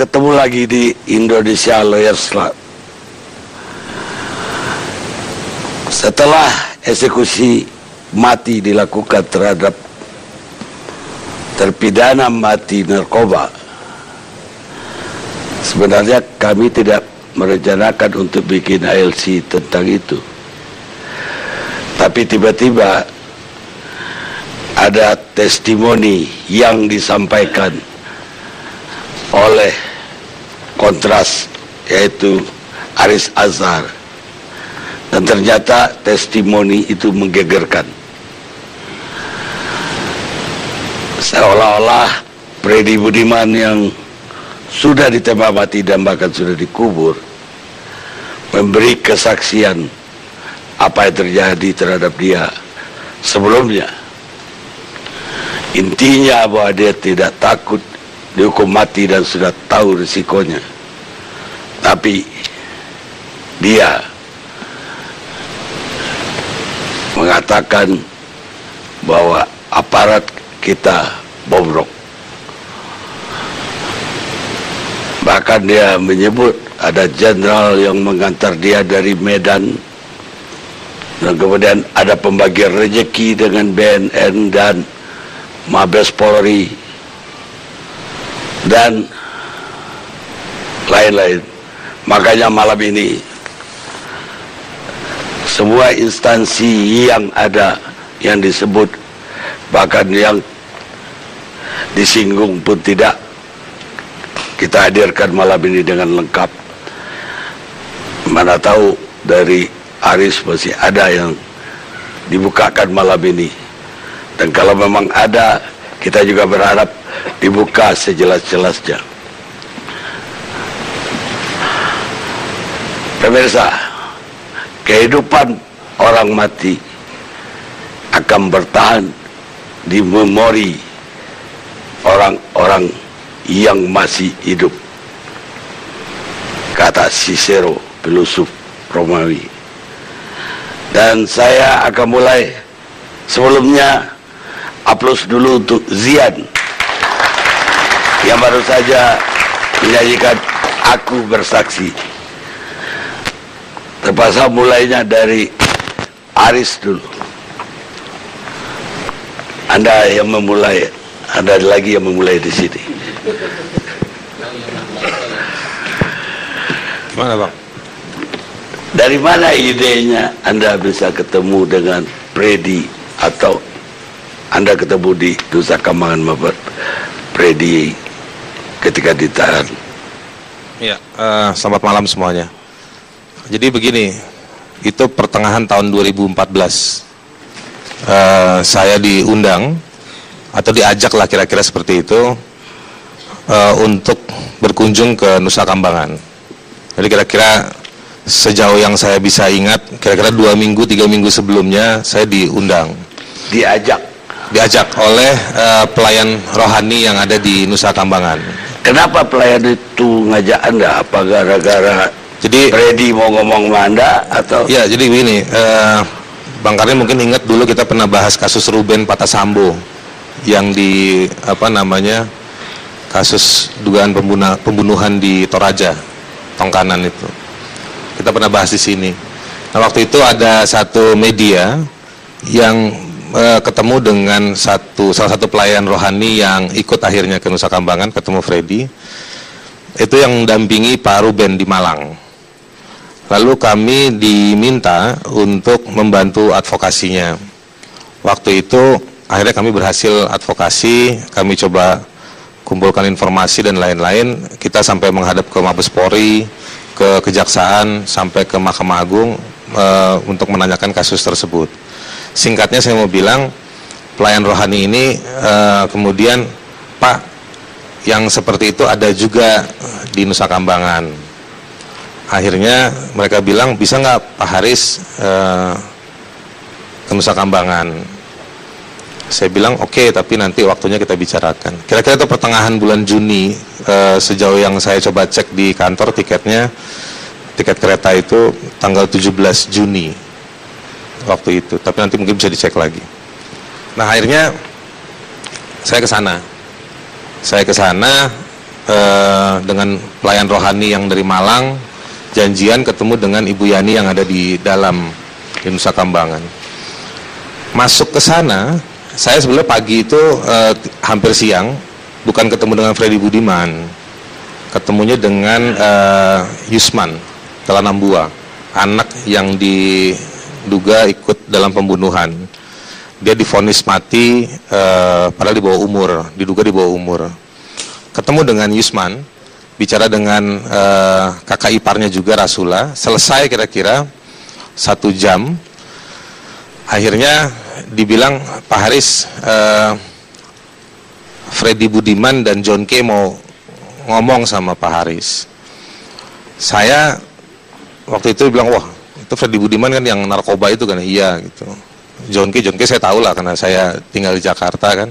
ketemu lagi di Indonesia Lawyers Club. Setelah eksekusi mati dilakukan terhadap terpidana mati narkoba, sebenarnya kami tidak merencanakan untuk bikin ALC tentang itu. Tapi tiba-tiba ada testimoni yang disampaikan oleh kontras, yaitu Aris Azhar, dan ternyata testimoni itu menggegerkan. Seolah-olah Freddy Budiman yang sudah ditembak mati dan bahkan sudah dikubur memberi kesaksian apa yang terjadi terhadap dia sebelumnya. Intinya bahwa dia tidak takut dihukum mati dan sudah tahu risikonya. Tapi dia mengatakan bahwa aparat kita bobrok. Bahkan dia menyebut ada jenderal yang mengantar dia dari Medan, dan kemudian ada pembagian rezeki dengan BNN dan Mabes Polri dan lain-lain. Makanya malam ini semua instansi yang ada, yang disebut, bahkan yang disinggung pun tidak kita hadirkan malam ini dengan lengkap. Mana tahu dari Aris masih ada yang dibukakan malam ini. Dan kalau memang ada, kita juga berharap dibuka sejelas-jelasnya. Pemirsa, kehidupan orang mati akan bertahan di memori orang-orang yang masih hidup, kata Cicero, filosof Romawi. Dan saya akan mulai. Sebelumnya aplaus dulu untuk Zian yang baru saja menyanyikan Aku Bersaksi. Terpaksa mulainya dari Aris dulu. Anda yang memulai, Anda lagi yang memulai di sini. Gimana, Bang? Dari mana idenya Anda bisa ketemu dengan Freddy, atau Anda ketemu di Nusa Kambangan Mabet Freddy ketika ditahan? Ya, selamat malam semuanya. Jadi begini, itu pertengahan tahun 2014 saya diundang atau diajak lah kira-kira seperti itu untuk berkunjung ke Nusa Kambangan. Jadi kira-kira sejauh yang saya bisa ingat, kira-kira 2 minggu, 3 minggu sebelumnya saya diundang. Diajak oleh pelayan rohani yang ada di Nusa Kambangan. Kenapa pelayan itu ngajak Anda? Apa gara-gara Freddy mau ngomong sama Anda atau? Ya, jadi begini, Bang Karin mungkin ingat dulu kita pernah bahas kasus Ruben Patasambo yang di kasus dugaan pembunuhan di Toraja, Tongkanan itu. Kita pernah bahas di sini. Nah, waktu itu ada satu media yang ketemu dengan salah satu pelayan rohani yang ikut akhirnya ke Nusa Kambangan, ketemu Freddy. Itu yang mendampingi Pak Ruben di Malang. Lalu kami diminta untuk membantu advokasinya. Waktu itu akhirnya kami berhasil advokasi, kami coba kumpulkan informasi dan lain-lain. Kita sampai menghadap ke Mabes Polri, ke Kejaksaan, sampai ke Mahkamah Agung untuk menanyakan kasus tersebut. Singkatnya saya mau bilang, pelayan rohani ini kemudian, Pak, yang seperti itu ada juga di Nusa Kambangan. Akhirnya mereka bilang, bisa nggak Pak Haris ke Nusa Kambangan? Saya bilang oke, tapi nanti waktunya kita bicarakan. Kira-kira itu pertengahan bulan Juni, sejauh yang saya coba cek di kantor tiketnya, tiket kereta itu tanggal 17 Juni waktu itu, tapi nanti mungkin bisa dicek lagi. Nah, akhirnya saya ke sana. dengan pelayan rohani yang dari Malang, janjian ketemu dengan Ibu Yani yang ada di dalam di Nusa Kambangan. Masuk ke sana, saya sebenarnya pagi itu hampir siang, bukan ketemu dengan Freddy Budiman, ketemunya dengan Yusman Telanambua, anak yang diduga ikut dalam pembunuhan. Dia divonis mati padahal di bawah umur, diduga di bawah umur. Ketemu dengan Yusman, bicara dengan kakak iparnya juga Rasula, selesai kira-kira 1 jam. Akhirnya dibilang, Pak Haris, Freddy Budiman dan John K mau ngomong sama Pak Haris. Saya waktu itu bilang, wah itu Freddy Budiman kan yang narkoba itu kan, iya gitu. John K saya tahu lah karena saya tinggal di Jakarta kan.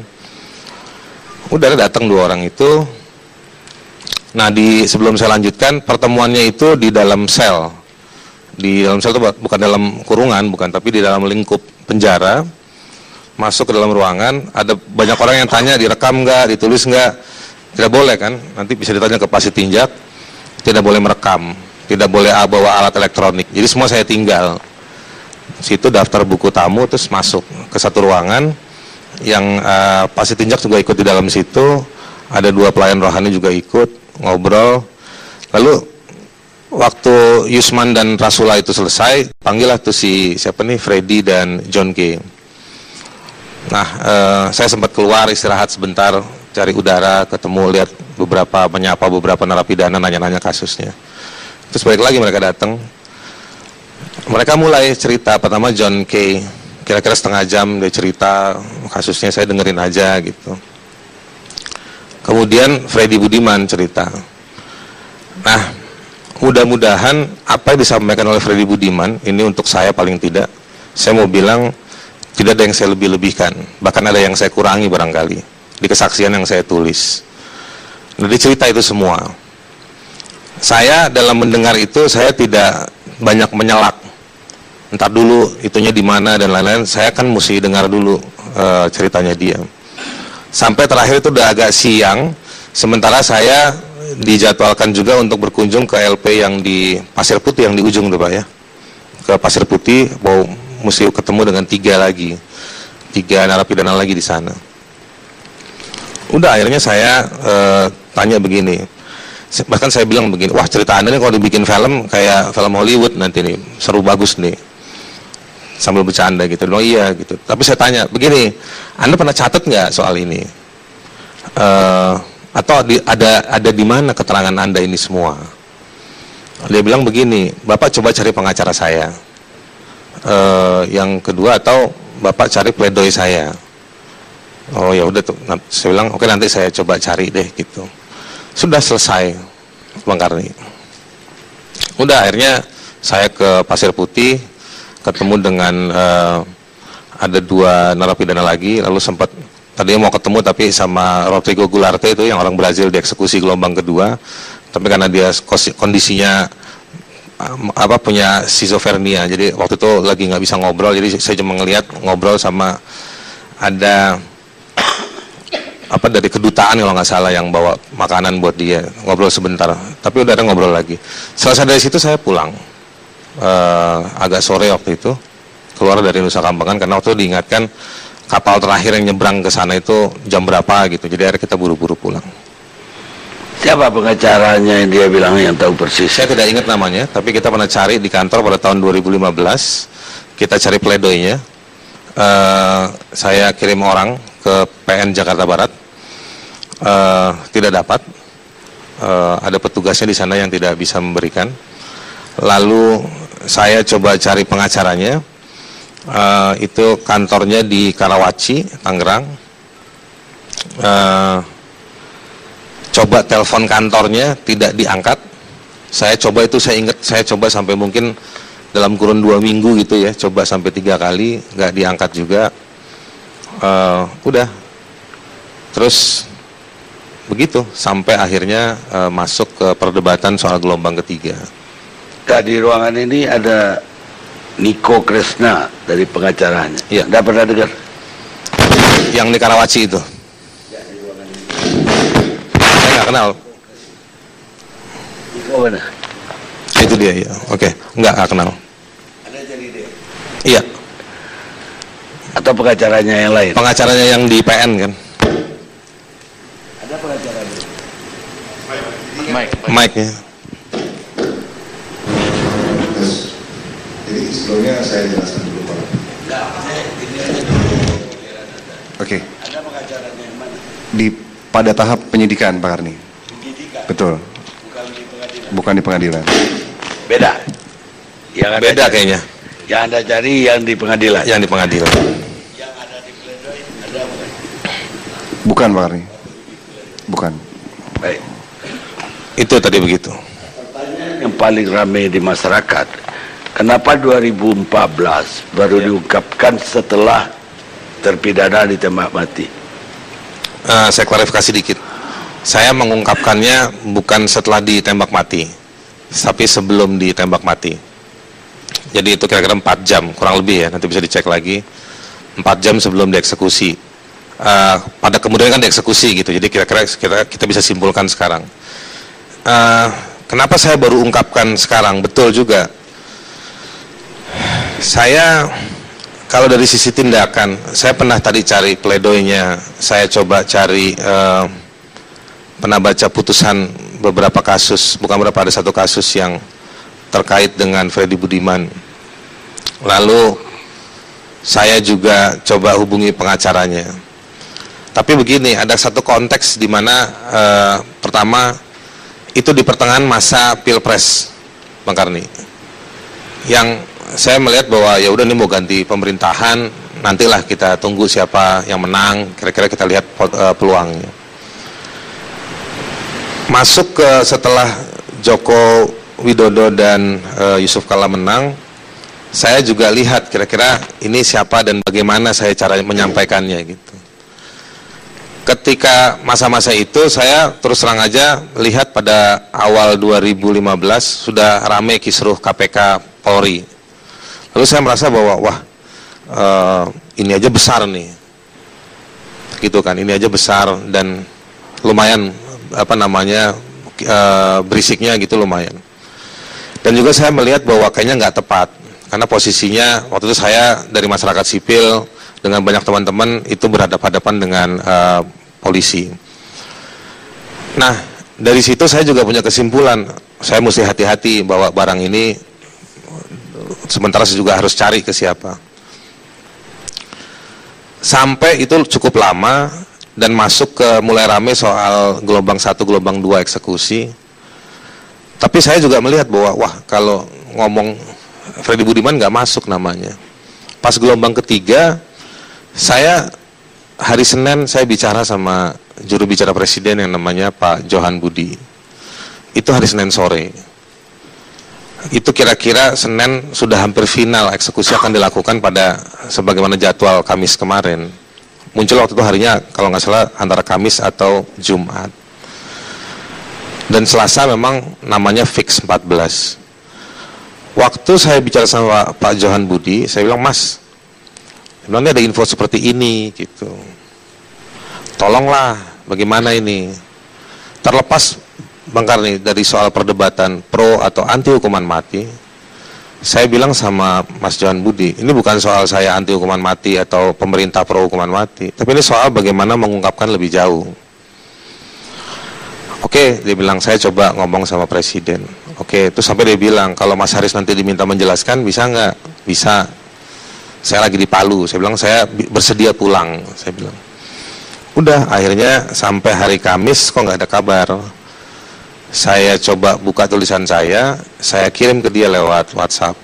Udah datang 2 orang itu. Nah, sebelum saya lanjutkan, pertemuannya itu di dalam sel. Di dalam sel itu bukan dalam kurungan, bukan, tapi di dalam lingkup penjara. Masuk ke dalam ruangan, ada banyak orang yang tanya, direkam nggak, ditulis nggak. Tidak boleh kan, nanti bisa ditanya ke Pak Sitinjak, tidak boleh merekam, tidak boleh bawa alat elektronik. Jadi semua saya tinggal. Situ daftar buku tamu, terus masuk ke satu ruangan yang Pak Sitinjak juga ikut di dalam situ. Ada 2 pelayan rohani juga ikut ngobrol. Lalu waktu Yusman dan Rasula itu selesai, panggillah tuh siapa nih, Freddy dan John K. Nah, saya sempat keluar istirahat sebentar, cari udara, ketemu, lihat menyapa beberapa narapidana, nanya-nanya kasusnya. Terus balik lagi mereka datang. Mereka mulai cerita. Pertama John K, kira-kira setengah jam dia cerita kasusnya, saya dengerin aja gitu. Kemudian Freddy Budiman cerita. Nah, mudah-mudahan apa yang disampaikan oleh Freddy Budiman ini untuk saya paling tidak, saya mau bilang tidak ada yang saya lebih-lebihkan, bahkan ada yang saya kurangi barangkali di kesaksian yang saya tulis. Jadi cerita itu semua. Saya dalam mendengar itu saya tidak banyak menyelak. Entar dulu itunya di mana dan lain-lain. Saya kan mesti dengar dulu ceritanya dia. Sampai terakhir itu udah agak siang. Sementara saya dijadwalkan juga untuk berkunjung ke LP yang di Pasir Putih yang di ujung tuh Pak ya. Ke Pasir Putih, mau mesti ketemu dengan 3 narapidana lagi di sana. Udah akhirnya saya tanya begini. Bahkan saya bilang begini, wah cerita Anda nih kalau dibikin film kayak film Hollywood nanti nih, seru bagus nih. Sambil bercanda gitu, oh iya gitu. Tapi saya tanya, begini, Anda pernah catat nggak soal ini? Atau ada di mana keterangan Anda ini semua? Dia bilang begini, Bapak coba cari pengacara saya. Yang kedua, atau Bapak cari pledoi saya. Oh ya udah tuh, saya bilang oke nanti saya coba cari deh gitu. Sudah selesai Bang Karni. Udah akhirnya saya ke Pasir Putih, ketemu dengan ada 2 narapidana lagi, lalu sempat tadinya mau ketemu tapi sama Rodrigo Gularte itu yang orang Brazil dieksekusi gelombang kedua, tapi karena dia kondisinya punya schizophrenia, jadi waktu itu lagi nggak bisa ngobrol, jadi saya cuma ngelihat ngobrol sama ada dari kedutaan kalau nggak salah yang bawa makanan buat dia, ngobrol sebentar, tapi udah ada ngobrol lagi. Selesai dari situ saya pulang agak sore waktu itu, keluar dari Nusa Kambangan karena waktu itu diingatkan kapal terakhir yang nyebrang ke sana itu jam berapa gitu, jadi akhirnya kita buru-buru pulang. Siapa pengacaranya yang dia bilang yang tahu persis? Saya tidak ingat namanya, tapi kita pernah cari di kantor pada tahun 2015, kita cari pledoinya. Saya kirim orang ke PN Jakarta Barat, tidak dapat, ada petugasnya di sana yang tidak bisa memberikan. Lalu saya coba cari pengacaranya, itu kantornya di Karawaci, Tangerang. Coba telepon kantornya tidak diangkat. Saya coba itu, saya ingat saya coba sampai mungkin dalam kurun 2 minggu gitu ya, coba sampai 3 kali nggak diangkat juga. Udah terus begitu sampai akhirnya masuk ke perdebatan soal gelombang ketiga. Di ruangan ini ada Niko Kresna dari pengacaranya. Iya. Nggak pernah dengar? Yang di Karawaci itu. Saya nggak kenal. Oh, mana? Itu dia ya. Oke, nggak kenal. Ada jadi dia. Iya, Atau pengacaranya yang lain? pengacaranya yang di PN kan. Ada pengacaranya. Mike-nya. Jadi sebelumnya saya jelaskan dulu Pak. Oke. Ada pengacaranya yang mana? Pada tahap penyidikan Pak Karni. Penyidikan. Betul. Bukan di pengadilan. Bukan di pengadilan. Beda. Yang Anda Beda cari- kayaknya. Yang Anda cari yang di pengadilan. Yang di pengadilan. Yang ada di pledoi ada apa? Bukan Pak Karni. Bukan. Baik. Itu tadi begitu. Pertanyaan yang paling ramai di masyarakat, kenapa 2014 baru diungkapkan setelah terpidana ditembak mati? Saya klarifikasi dikit. Saya mengungkapkannya bukan setelah ditembak mati, tapi sebelum ditembak mati. Jadi itu kira-kira 4 jam, kurang lebih ya, nanti bisa dicek lagi. 4 jam sebelum dieksekusi. Pada kemudian kan dieksekusi gitu, jadi kira-kira kita bisa simpulkan sekarang. Kenapa saya baru ungkapkan sekarang? Betul juga. Saya kalau dari sisi tindakan, saya pernah tadi cari pledoinya, saya coba cari, pernah baca putusan beberapa kasus, bukan beberapa, ada satu kasus yang terkait dengan Freddy Budiman. Lalu saya juga coba hubungi pengacaranya. Tapi begini, ada satu konteks di mana pertama itu di pertengahan masa Pilpres, Bang Karni, yang saya melihat bahwa ya udah nih mau ganti pemerintahan, nantilah kita tunggu siapa yang menang, kira-kira kita lihat peluangnya. Masuk ke setelah Joko Widodo dan Yusuf Kala menang, saya juga lihat kira-kira ini siapa dan bagaimana saya cara menyampaikannya gitu. Ketika masa-masa itu saya terus terang aja lihat pada awal 2015 sudah ramai kisruh KPK Polri. Lalu saya merasa bahwa wah, ini aja besar nih, gitu kan, ini aja besar dan lumayan berisiknya gitu lumayan. Dan juga saya melihat bahwa kayaknya nggak tepat karena posisinya waktu itu saya dari masyarakat sipil dengan banyak teman-teman itu berhadapan-hadapan dengan polisi. Nah, dari situ saya juga punya kesimpulan, saya mesti hati-hati bahwa barang ini sementara saya juga harus cari ke siapa. Sampai itu cukup lama dan masuk ke mulai rame soal gelombang 1, gelombang 2 eksekusi. Tapi saya juga melihat bahwa wah, kalau ngomong Freddy Budiman nggak masuk namanya. Pas gelombang ketiga, saya hari Senin saya bicara sama juru bicara presiden yang namanya Pak Johan Budi. Itu hari Senin sore. Itu kira-kira Senin sudah hampir final, eksekusi akan dilakukan pada sebagaimana jadwal Kamis kemarin. Muncul waktu itu harinya kalau nggak salah antara Kamis atau Jumat. Dan Selasa memang namanya fix 14. Waktu saya bicara sama Pak Johan Budi, saya bilang, Mas, ini ada info seperti ini gitu. Tolonglah, bagaimana ini? Terlepas Bang Karni dari soal perdebatan pro atau anti hukuman mati, saya bilang sama Mas Johan Budi, ini bukan soal saya anti hukuman mati atau pemerintah pro hukuman mati, tapi ini soal bagaimana mengungkapkan lebih jauh. Oke, dia bilang, saya coba ngomong sama presiden. Oke, itu sampai dia bilang, kalau Mas Haris nanti diminta menjelaskan, bisa nggak? Bisa. Saya lagi di Palu, saya bilang saya bersedia pulang, saya bilang. Udah, akhirnya sampai hari Kamis kok nggak ada kabar. Saya coba buka tulisan saya kirim ke dia lewat WhatsApp.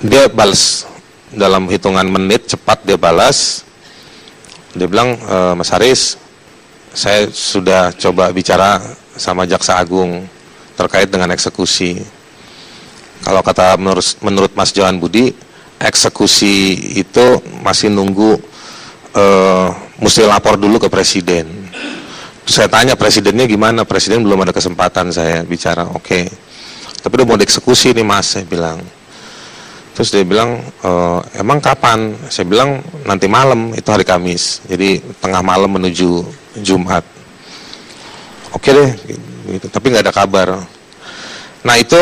Dia balas dalam hitungan menit, cepat dia balas. Dia bilang, Mas Haris, saya sudah coba bicara sama Jaksa Agung terkait dengan eksekusi. Kalau kata menurut Mas Johan Budi, eksekusi itu masih nunggu, mesti lapor dulu ke presiden. Saya tanya presidennya gimana, presiden belum ada kesempatan saya bicara. Oke. Tapi udah mau dieksekusi nih Mas, saya bilang. Terus dia bilang, emang kapan? Saya bilang nanti malam, itu hari Kamis, jadi tengah malam menuju Jumat. Oke deh, gitu. Tapi nggak ada kabar. Nah itu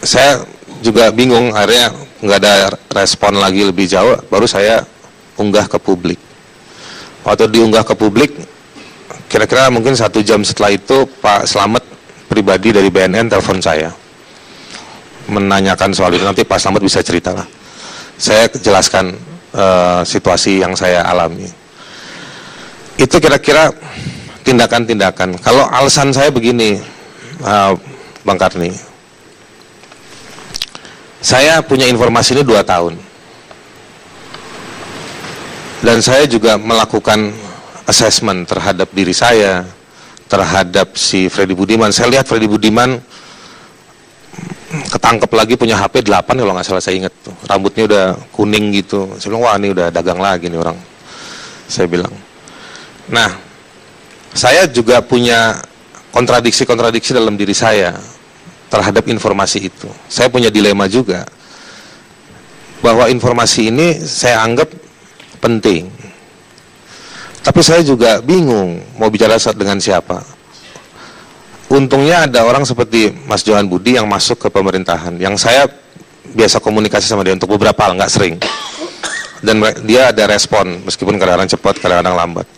saya juga bingung, akhirnya nggak ada respon lagi lebih jauh, baru saya unggah ke publik. Waktu diunggah ke publik, kira-kira mungkin 1 jam setelah itu Pak Slamet pribadi dari BNN telepon saya, menanyakan soal itu. Nanti Pak Slamet bisa cerita lah. Saya jelaskan situasi yang saya alami. Itu kira-kira tindakan-tindakan. Kalau alasan saya begini, Bang Karni, saya punya informasi ini 2 tahun. Dan saya juga melakukan assessment terhadap diri saya, terhadap si Freddy Budiman. Saya lihat Freddy Budiman ketangkep lagi punya HP 8 kalau nggak salah, saya ingat tuh. Rambutnya udah kuning gitu. Saya bilang, wah ini udah dagang lagi nih orang. Saya bilang. Nah, saya juga punya kontradiksi-kontradiksi dalam diri saya terhadap informasi itu. Saya punya dilema juga, bahwa informasi ini saya anggap penting. Tapi saya juga bingung mau bicara dengan siapa. Untungnya ada orang seperti Mas Johan Budi yang masuk ke pemerintahan, yang saya biasa komunikasi sama dia untuk beberapa hal, nggak sering. Dan dia ada respon, meskipun kadang-kadang cepat, kadang-kadang lambat.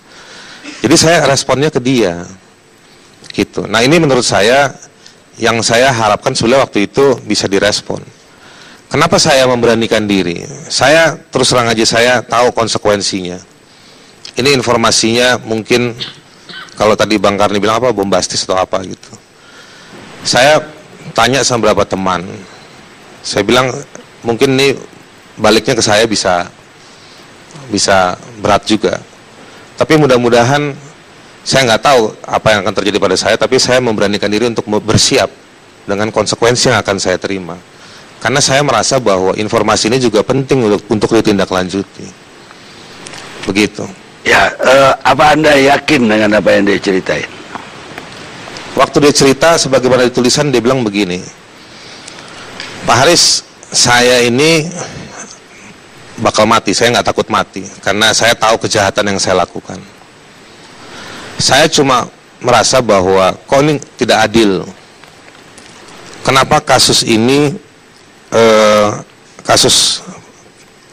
Jadi saya responnya ke dia, gitu. Nah ini menurut saya, yang saya harapkan sebenarnya waktu itu bisa direspon. Kenapa saya memberanikan diri? Saya terus terang aja, saya tahu konsekuensinya. Ini informasinya mungkin, kalau tadi Bang Karni bilang apa, bombastis atau apa gitu. Saya tanya sama beberapa teman, saya bilang mungkin ini baliknya ke saya bisa berat juga. Tapi mudah-mudahan, saya nggak tahu apa yang akan terjadi pada saya, tapi saya memberanikan diri untuk bersiap dengan konsekuensi yang akan saya terima. Karena saya merasa bahwa informasi ini juga penting untuk ditindaklanjuti. Begitu. Ya, apa Anda yakin dengan apa yang dia ceritain? Waktu dia cerita, sebagaimana ditulisan, dia bilang begini, Pak Haris, saya ini bakal mati, saya nggak takut mati, karena saya tahu kejahatan yang saya lakukan. Saya cuma merasa bahwa kok ini tidak adil. Kenapa kasus ini, kasus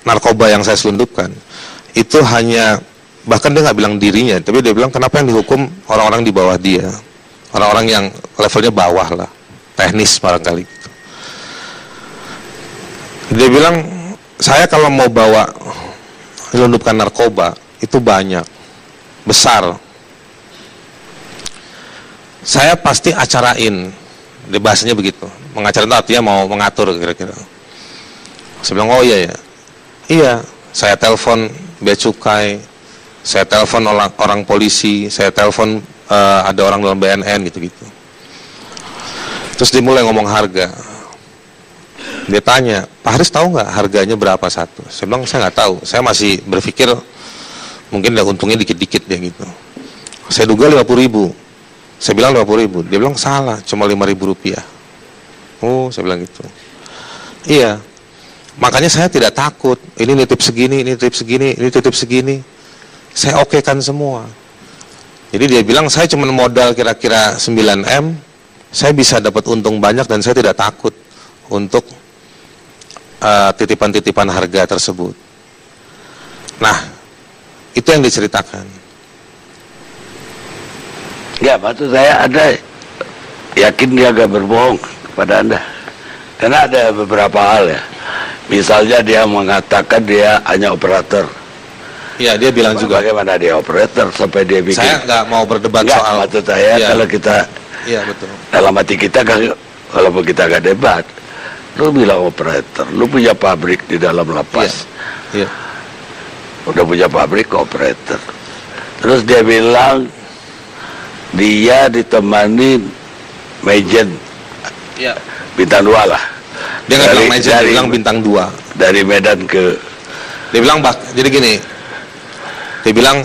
narkoba yang saya selundupkan, itu hanya, bahkan dia nggak bilang dirinya, tapi dia bilang kenapa yang dihukum orang-orang di bawah dia, orang-orang yang levelnya bawah lah, teknis barangkali gitu. Dia bilang, saya kalau mau bawa menyelundupkan narkoba itu banyak, besar, saya pasti acarain. Dia bahasanya begitu, mengacarain itu artinya mau mengatur kira-kira. Saya bilang, oh iya ya, iya, saya telepon bea cukai, saya telepon orang polisi, saya telepon ada orang dalam BNN gitu-gitu. Terus dia mulai ngomong harga. Dia tanya, Pak Haris tahu nggak harganya berapa satu? Saya bilang, saya nggak tahu. Saya masih berpikir mungkin ada untungnya dikit-dikit ya gitu. Saya duga 50.000. Saya bilang 50.000. Dia bilang salah, cuma 5.000 rupiah. Oh, saya bilang gitu. Iya. Makanya saya tidak takut. Ini nitip segini, ini nitip segini, ini nitip segini. Saya okekan semua. Jadi dia bilang, saya cuma modal kira-kira 9M, saya bisa dapat untung banyak dan saya tidak takut untuk titipan-titipan harga tersebut. Nah, itu yang diceritakan. Ya, maksud saya Anda yakin dia agak berbohong kepada Anda? Karena ada beberapa hal ya. Misalnya dia mengatakan dia hanya operator. Iya, dia bilang juga. Bagaimana dia operator sampai dia bikin? Saya nggak mau berdebat soal. Maksud saya ya, kalau kita, iya betul. dalam hati kita kan, kalau kita nggak debat, lu bilang operator, lu punya pabrik di dalam lapas. Iya. Udah punya pabrik operator. Terus dia bilang dia ditemani Majen. Iya. Bintang 2 lah. Dia nggak bilang Majen, dia bilang bintang 2. Dari Medan ke. Dia bilang jadi gini. Dia bilang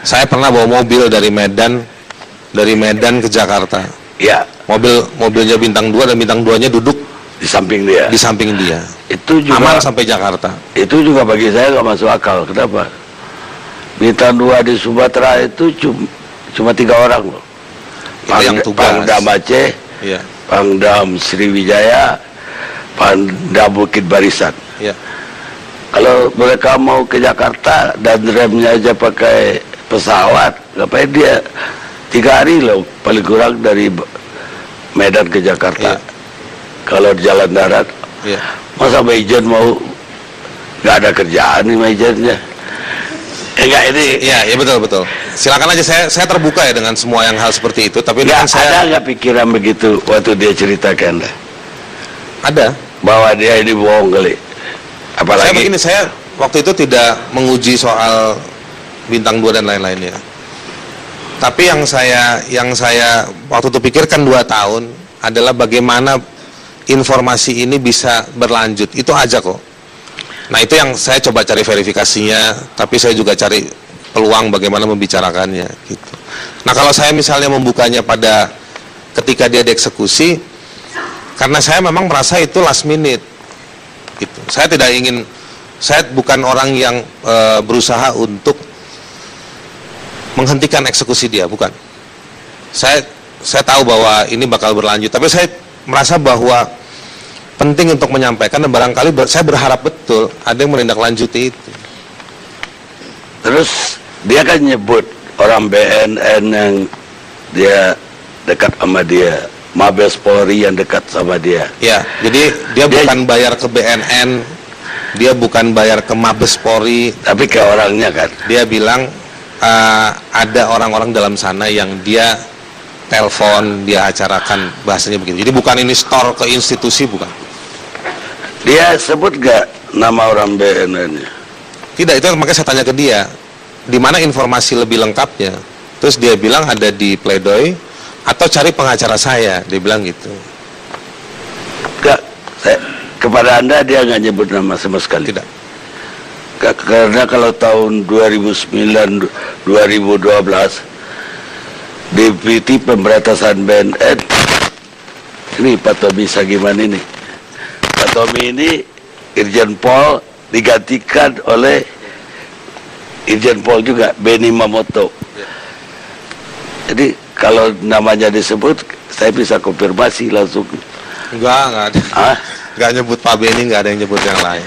saya pernah bawa mobil dari Medan ke Jakarta. Ya. Mobilnya bintang 2 dan bintang 2-nya duduk Di samping dia. di samping dia. Itu juga aman sampai Jakarta. Itu juga bagi saya nggak masuk akal. Kenapa? Bintang 2 di Sumatera itu cuma 3 orang loh. Itu yang tugas. Pangdam Aceh, Iya. Pangdam Sriwijaya, Pangdam Bukit Barisan. Iya. Kalau mereka mau ke Jakarta dan remnya aja pakai pesawat, ngapain dia 3 hari loh paling kurang dari Medan ke Jakarta. Iya. Kalau jalan darat, Iya. masa Majen mau nggak ada kerjaan nih Majennya? Enggak ini. Iya, betul. Silakan aja, saya terbuka ya dengan semua yang hal seperti itu, tapi ini Nggak kan saya ada nggak pikiran begitu waktu dia ceritakan ada. bahwa dia ini bohong kali. Saya Apalagi begini, saya waktu itu tidak menguji soal bintang 2 dan lain-lainnya. Tapi yang saya waktu itu pikirkan 2 tahun adalah bagaimana informasi ini bisa berlanjut. Itu aja kok. Nah, itu yang saya coba cari verifikasinya, tapi saya juga cari peluang bagaimana membicarakannya gitu. Nah, kalau saya misalnya membukanya pada ketika dia dieksekusi, karena saya memang merasa itu last minute gitu. Saya bukan orang yang berusaha untuk menghentikan eksekusi dia, bukan. Saya tahu bahwa ini bakal berlanjut, tapi saya merasa bahwa penting untuk menyampaikan, dan barangkali saya berharap betul ada yang menindaklanjuti itu. terus dia kan nyebut orang BNN yang dia dekat sama dia, Mabes Polri yang dekat sama dia. Ya, jadi dia bukan bayar ke BNN, dia bukan bayar ke Mabes Polri, Tapi ke orangnya kan. dia bilang ada orang-orang dalam sana yang dia telepon, dia acarakan, bahasanya begitu. Jadi bukan ini store ke institusi, bukan. Dia sebut gak nama orang BNN-nya? Tidak, itu makanya saya tanya ke dia, di mana informasi lebih lengkapnya. Terus dia bilang ada di Pledoi atau cari pengacara saya, dia bilang gitu. Gak, kepada Anda dia nggak nyebut nama sama sekali. Tidak. Karena kalau tahun 2009 2012 Deputi Pemberantasan BNN ini Pak Tommy Sagiman ini. Pak Tommy ini Irjen Pol digantikan oleh Irjen Pol juga Benny Mamoto. Jadi kalau namanya disebut saya bisa konfirmasi langsung. Enggak ada. Enggak nyebut Pak Benny, enggak ada yang nyebut yang lain.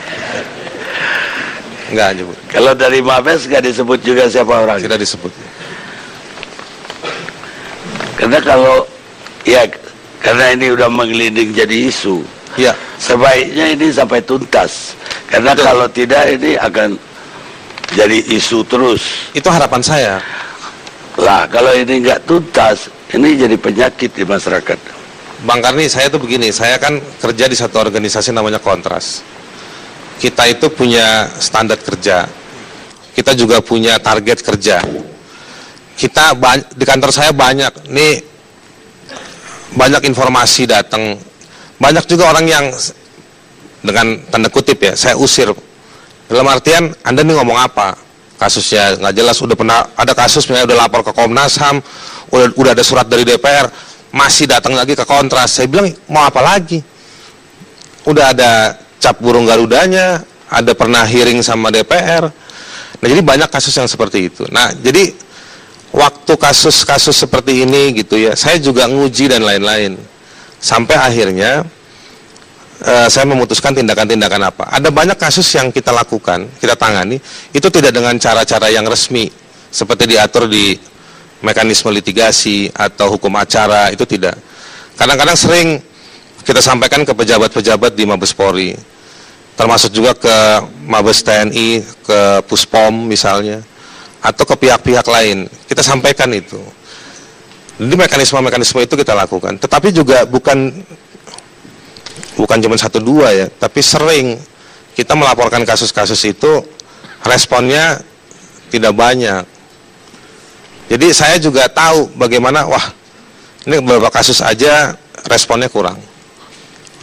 Enggak nyebut. Kalau dari Mabes nggak disebut juga siapa orang. Tidak disebut. Karena kalau ya karena ini udah menggelinding jadi isu. Iya. Sebaiknya ini sampai tuntas. Karena Betul. kalau tidak ini akan jadi isu terus. Itu harapan saya. Lah kalau ini nggak tuntas, ini jadi penyakit di masyarakat. Bang Karni, saya tuh begini, saya kan kerja di satu organisasi namanya Kontras. Kita itu punya standar kerja. Kita juga punya target kerja. Kita di kantor saya banyak, nih banyak informasi datang. Banyak juga orang yang dengan tanda kutip ya, saya usir. Dalam artian, Anda nih ngomong apa? Kasusnya nggak jelas, udah pernah ada kasus, misalnya udah lapor ke Komnas HAM, udah ada surat dari DPR, masih datang lagi ke Kontras. Saya bilang, mau apa lagi? Udah ada cap burung garudanya, ada pernah hearing sama DPR. Nah, jadi banyak kasus yang seperti itu. Nah, jadi waktu kasus-kasus seperti ini gitu ya, saya juga nguji dan lain-lain. Sampai akhirnya saya memutuskan tindakan-tindakan apa. Ada banyak kasus yang kita lakukan, kita tangani, itu tidak dengan cara-cara yang resmi, seperti diatur di mekanisme litigasi atau hukum acara, itu tidak. Kadang-kadang sering kita sampaikan ke pejabat-pejabat di Mabes Polri, termasuk juga ke Mabes TNI, ke Puspom misalnya, atau ke pihak-pihak lain. Kita sampaikan itu. Jadi mekanisme-mekanisme itu kita lakukan. Tetapi juga bukan cuma 1-2 ya, tapi sering kita melaporkan kasus-kasus itu, responnya tidak banyak. Jadi saya juga tahu bagaimana, wah ini beberapa kasus aja responnya kurang.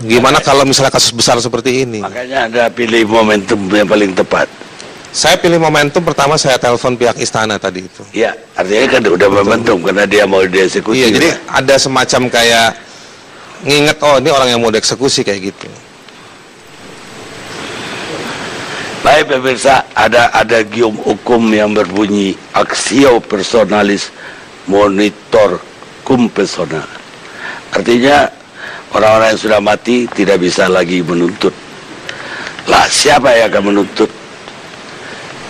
Gimana kalau misalnya kasus besar seperti ini? Makanya ada pilih momentum yang paling tepat. Saya pilih momentum, pertama saya telepon pihak istana tadi itu. Ya, artinya kan udah momentum karena dia mau dieksekusi. Iya, jadi ada semacam kayak nginget, oh ini orang yang mau dieksekusi kayak gitu. Baik. Baik pemirsa, ada gium hukum yang berbunyi aksio personalis monitor cum persona. Artinya orang-orang yang sudah mati tidak bisa lagi menuntut. Lah siapa yang akan menuntut?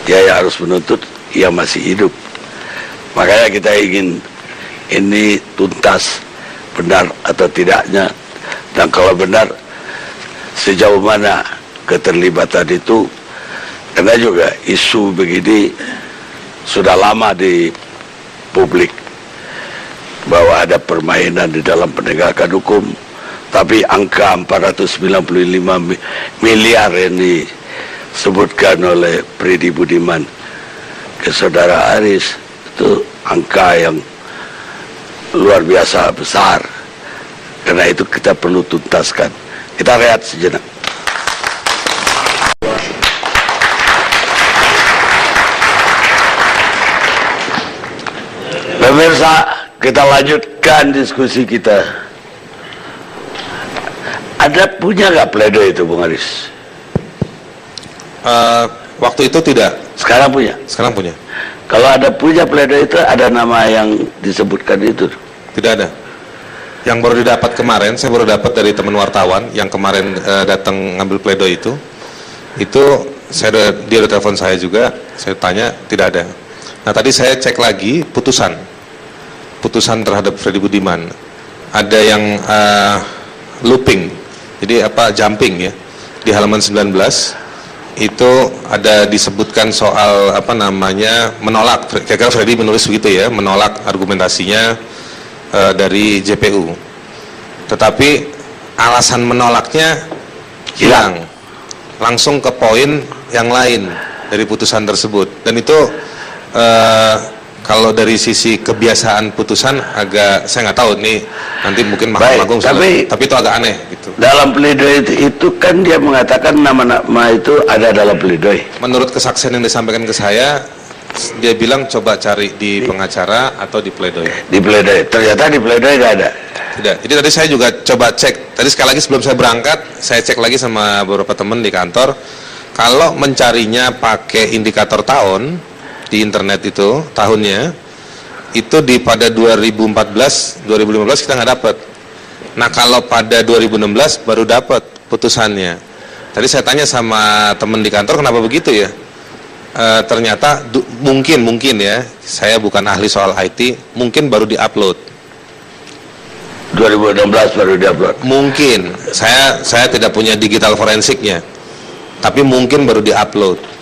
Dia yang harus menuntut yang masih hidup. Makanya kita ingin ini tuntas, benar atau tidaknya, dan kalau benar sejauh mana keterlibatan itu. Karena juga isu begini sudah lama di publik bahwa ada permainan di dalam penegakan hukum, tapi angka 495 miliar yang disebutkan oleh Freddy Budiman ke saudara Aris itu angka yang luar biasa besar. Karena itu kita perlu tuntaskan. Kita lihat sejenak. Pemirsa, kita lanjutkan diskusi kita. Ada punya nggak pledoi itu, Bung Aris? Waktu itu tidak. Sekarang punya? Sekarang punya. Kalau ada punya pledoi itu, ada nama yang disebutkan itu? Tidak ada. Yang baru didapat kemarin, saya baru dapat dari teman wartawan yang kemarin datang ngambil pledoi itu dia udah telepon saya juga, saya tanya, tidak ada. Nah tadi saya cek lagi putusan terhadap Freddy Budiman, ada yang looping, jadi jumping ya, di halaman 19 itu ada disebutkan soal menolak, kira-kira Freddy menulis begitu ya, menolak argumentasinya dari JPU, tetapi alasan menolaknya hilang, langsung ke poin yang lain dari putusan tersebut. Dan itu kalau dari sisi kebiasaan putusan agak, saya nggak tahu nih, nanti mungkin Mahkamah Agung tapi itu agak aneh gitu. Dalam pledoi itu kan dia mengatakan nama-nama itu ada dalam pledoi. Menurut kesaksian yang disampaikan ke saya, dia bilang coba cari di pengacara atau di pledoi. Di pledoi, ternyata di pledoi nggak ada. Tidak. Jadi tadi saya juga coba cek. Tadi sekali lagi sebelum saya berangkat, saya cek lagi sama beberapa teman di kantor. Kalau mencarinya pakai indikator tahun di internet itu tahunnya itu pada 2015 kita nggak dapat. Nah kalau pada 2016 baru dapat putusannya. Tadi saya tanya sama teman di kantor kenapa begitu ya. Ternyata mungkin ya, saya bukan ahli soal IT, mungkin baru diupload 2016 baru diupload. Mungkin saya tidak punya digital forensiknya, tapi mungkin baru diupload.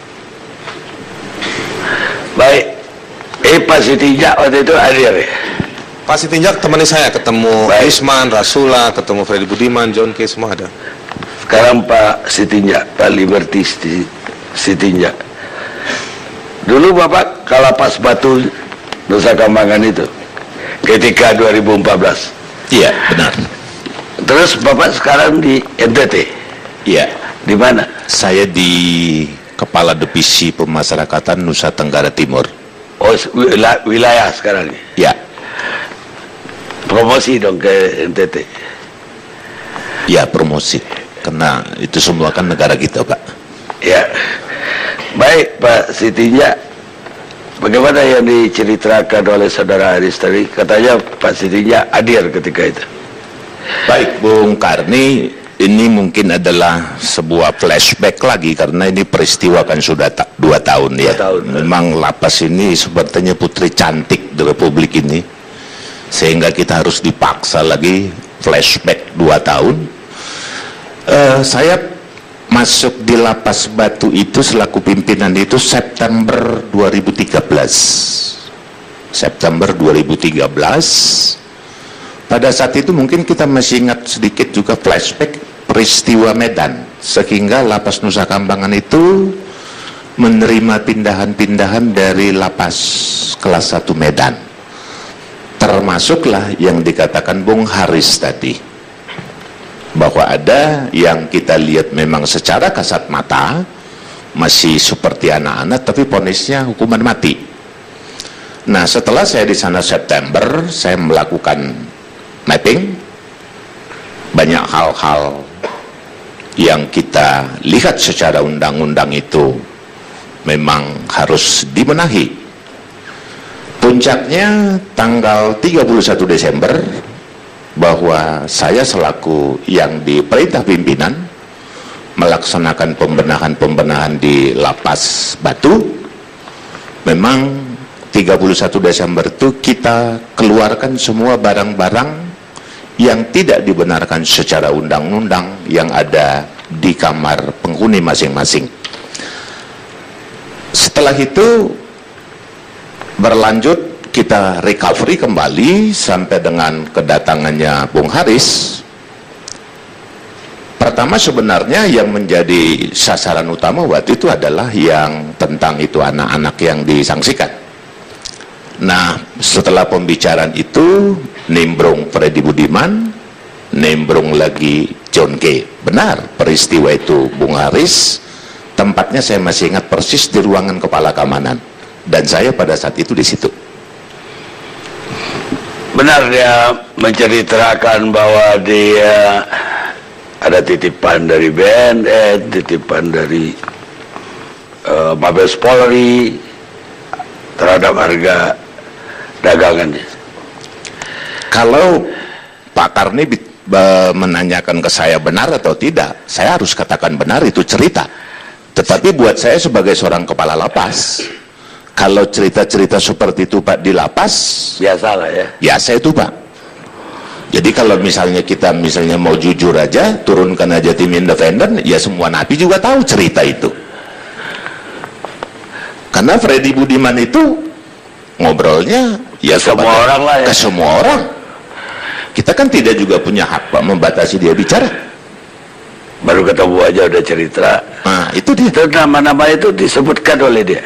Baik, Pak Sitinjak waktu itu hadir ya? Pak Sitinjak temani saya, ketemu Isman, Rasula, ketemu Freddy Budiman, John K, semua ada. Sekarang Pak Sitinjak, Pak Liberty Sitinjak. Dulu Bapak Kalapas Batu Nusa Kambangan itu, ketika 2014. Iya, benar. Terus Bapak sekarang di NTT? Iya. Di mana? Saya di Kepala Divisi Pemasyarakatan Nusa Tenggara Timur. Oh, wilayah sekarang nih? Ya. Promosi dong ke NTT? Ya, promosi. Karena itu semua kan negara kita, Pak. Ya. Baik, Pak Sitinjak. Bagaimana yang diceritakan oleh saudara Aris tadi? Katanya Pak Sitinjak hadir ketika itu. Baik, Bung Karni, ini mungkin adalah sebuah flashback lagi karena ini peristiwa kan sudah 2 tahun ya. 2 tahun. Memang lapas ini sepertinya putri cantik di Republik ini, sehingga kita harus dipaksa lagi flashback 2 tahun. Saya masuk di Lapas Batu itu selaku pimpinan itu September 2013. September 2013. Pada saat itu mungkin kita masih ingat sedikit juga flashback peristiwa Medan, sehingga Lapas Nusa Kambangan itu menerima pindahan-pindahan dari lapas kelas 1 Medan, termasuklah yang dikatakan Bung Haris tadi, bahwa ada yang kita lihat memang secara kasat mata masih seperti anak-anak tapi vonisnya hukuman mati. Nah, setelah saya di sana September, saya melakukan mapping, banyak hal-hal yang kita lihat secara undang-undang itu memang harus dibenahi. Puncaknya tanggal 31 Desember, bahwa saya selaku yang diperintah pimpinan melaksanakan pembenahan di Lapas Batu. Memang 31 Desember itu kita keluarkan semua barang-barang yang tidak dibenarkan secara undang-undang yang ada di kamar penghuni masing-masing. Setelah itu berlanjut, kita recovery kembali sampai dengan kedatangannya Bung Haris. Pertama sebenarnya yang menjadi sasaran utama waktu itu adalah yang tentang itu anak-anak yang disangsikan. Nah, setelah pembicaraan itu nimbrung Freddy Budiman, nimbrung lagi John K. Benar, peristiwa itu Bung Haris, tempatnya saya masih ingat persis di ruangan kepala keamanan, dan saya pada saat itu di situ. Benar dia menceritakan bahwa dia ada titipan dari BNN, titipan dari Mabes Polri terhadap harga dagangannya. Kalau Pak Karni menanyakan ke saya benar atau tidak, saya harus katakan benar, itu cerita. Tetapi buat saya sebagai seorang kepala lapas, kalau cerita-cerita seperti itu Pak di lapas, Biasalah ya. biasa itu Pak. Jadi kalau misalnya kita mau jujur aja, turunkan aja tim independen, ya semua napi juga tahu cerita itu. Karena Freddy Budiman itu ngobrolnya ya Semua orang lah ya. ke semua orang. Kita kan tidak juga punya hak Pak membatasi dia bicara. Baru ketemu aja udah cerita. Nah itu dia. Itu nama-nama itu disebutkan oleh dia.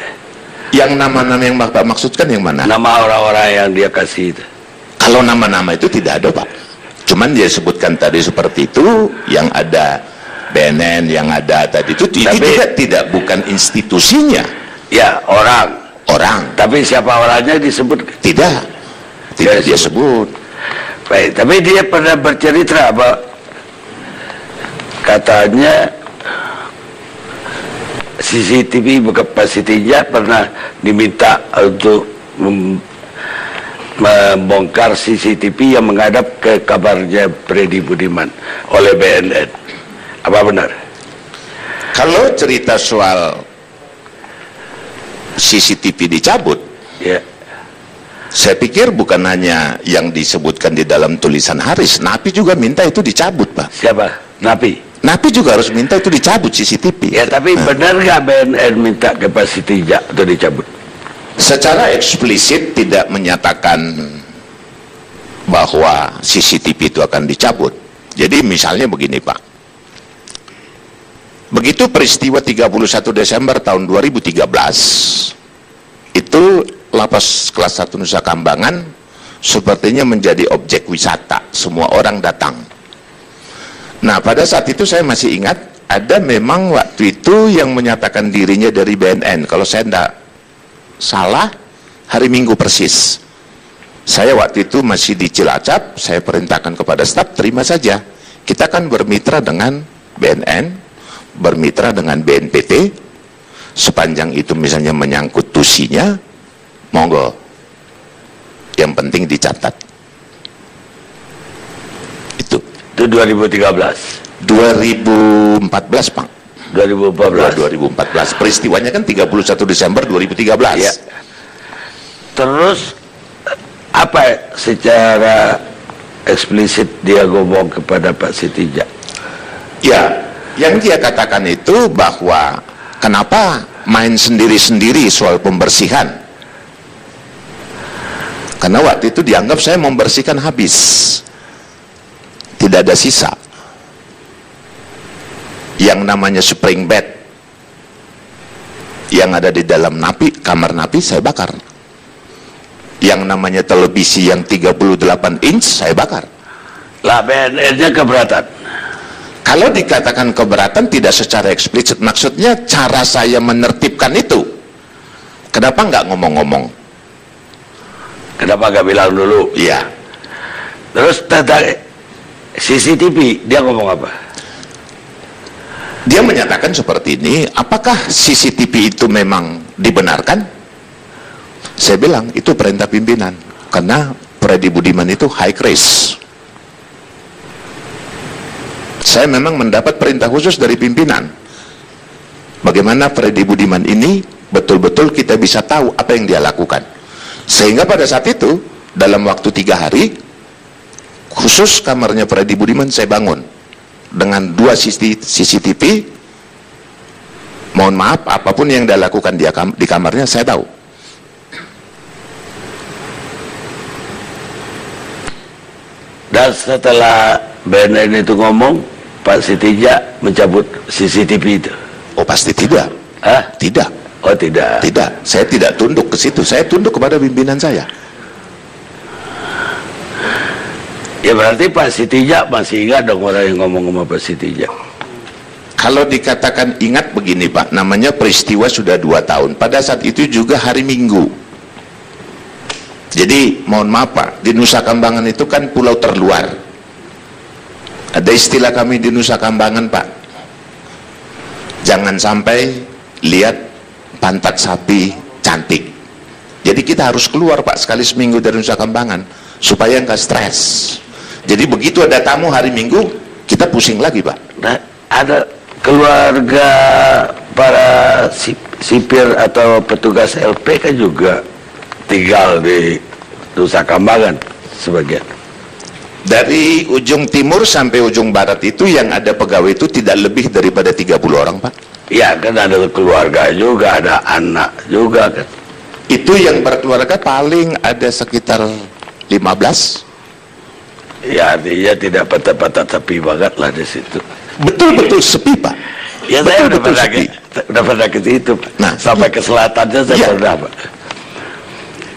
Yang nama-nama yang Bapak maksudkan yang mana? Nama orang-orang yang dia kasih itu. Kalau nama-nama itu tidak ada Pak. Cuman dia sebutkan tadi seperti itu, yang ada BNN, yang ada tadi itu juga tidak, bukan institusinya. Ya, orang. Tapi siapa orangnya disebut? tidak dia sebut. Baik, tapi dia pernah bercerita apa? Katanya CCTV kapasitinya pernah diminta untuk membongkar CCTV yang menghadap ke kabarnya Freddy Budiman oleh BNN. Apa benar? Kalau cerita soal CCTV dicabut, Ya. saya pikir bukan hanya yang disebutkan di dalam tulisan Haris, Napi juga minta itu dicabut Pak. Siapa? Napi. Napi juga harus minta itu dicabut CCTV. Ya, tapi benar nggak BNN minta kapasitinya untuk dicabut? Secara eksplisit tidak menyatakan bahwa CCTV itu akan dicabut. Jadi misalnya begini Pak, begitu peristiwa 31 Desember tahun 2013 itu lapas kelas 1 Nusa Kambangan sepertinya menjadi objek wisata, semua orang datang. Nah pada saat itu saya masih ingat ada memang waktu itu yang menyatakan dirinya dari BNN. Kalau saya tidak salah, hari Minggu persis. Saya waktu itu masih di Cilacap, saya perintahkan kepada staf, terima saja. Kita kan bermitra dengan BNN, bermitra dengan BNPT, sepanjang itu misalnya menyangkut tusinya, monggo. Yang penting dicatat. Itu 2013. 2014 Pak. 2014. Peristiwanya kan 31 Desember 2013. Ya. Terus apa secara eksplisit dia ngomong kepada Pak Sitija? Ya, yang dia katakan itu bahwa kenapa main sendiri-sendiri soal pembersihan? Karena waktu itu dianggap saya membersihkan habis, tidak ada sisa. Yang namanya spring bed yang ada di dalam napi, kamar napi saya bakar. Yang namanya televisi yang 38 inch saya bakar. Lah BNN-nya keberatan. Kalau dikatakan keberatan tidak secara eksplisit, maksudnya cara saya menertibkan itu. Kenapa nggak ngomong-ngomong? Kenapa nggak bilang dulu? Iya. Terus tentang CCTV dia ngomong apa? Dia menyatakan seperti ini, apakah CCTV itu memang dibenarkan? Saya bilang, itu perintah pimpinan. Karena Freddy Budiman itu high risk. Saya memang mendapat perintah khusus dari pimpinan. Bagaimana Freddy Budiman ini betul-betul kita bisa tahu apa yang dia lakukan. Sehingga pada saat itu, dalam waktu 3 hari, khusus kamarnya Freddy Budiman saya bangun. Dengan 2 CCTV, mohon maaf, apapun yang dia lakukan di kamarnya, saya tahu. Dan setelah BNN itu ngomong, Pak Sitija mencabut CCTV itu. Oh, pasti tidak. Hah? Tidak. Oh tidak. Tidak. Saya tidak tunduk ke situ. Saya tunduk kepada pimpinan saya. Ya berarti Pak Sitija masih ingat dong orang yang ngomong sama Pak Sitija. Kalau dikatakan ingat begini Pak, namanya peristiwa sudah 2 tahun. Pada saat itu juga hari Minggu. Jadi mohon maaf Pak, di Nusa Kambangan itu kan pulau terluar. Ada istilah kami di Nusa Kambangan Pak. Jangan sampai lihat pantat sapi cantik. Jadi kita harus keluar Pak sekali seminggu dari Nusa Kambangan supaya nggak stres. Jadi begitu ada tamu hari Minggu, kita pusing lagi Pak. Nah, ada keluarga para sipir atau petugas LP kan juga tinggal di Nusa Kambangan sebagian. Dari ujung timur sampai ujung barat itu yang ada pegawai itu tidak lebih daripada 30 orang Pak. Ya kan ada keluarga juga, ada anak juga kan. Itu yang berkeluarga paling ada sekitar 15. Ya artinya tidak patah-patah sepi banget lah di situ. Betul-betul sepi Pak. Ya saya udah Betul-betul pernah ke situ Pak. Nah, sampai ke selatannya saya pernah Pak.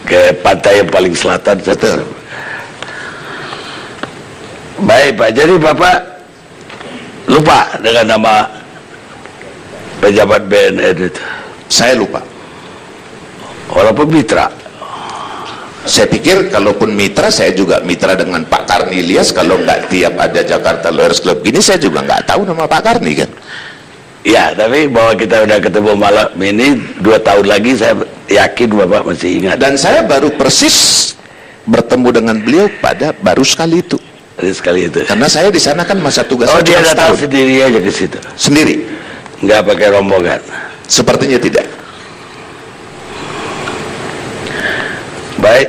Ke pantai yang paling selatan saya pernah. Baik Pak, jadi Bapak lupa dengan nama pejabat BNN itu? Saya lupa. Walaupun mitra. Saya pikir kalaupun mitra, saya juga mitra dengan Pak Karni Ilyas. Kalau nggak tiap ada Jakarta Lawyers Club gini, saya juga nggak tahu nama Pak Karni kan. Ya, tapi bahwa kita udah ketemu malam ini 2 tahun lagi, saya yakin Bapak masih ingat. Dan saya baru persis bertemu dengan beliau pada baru sekali itu. Sekali itu. Karena saya di sana kan masa tugas. Oh, dia cuma datang setahun. sendiri aja ke situ. Sendiri. Nggak pakai rombongan. Sepertinya tidak.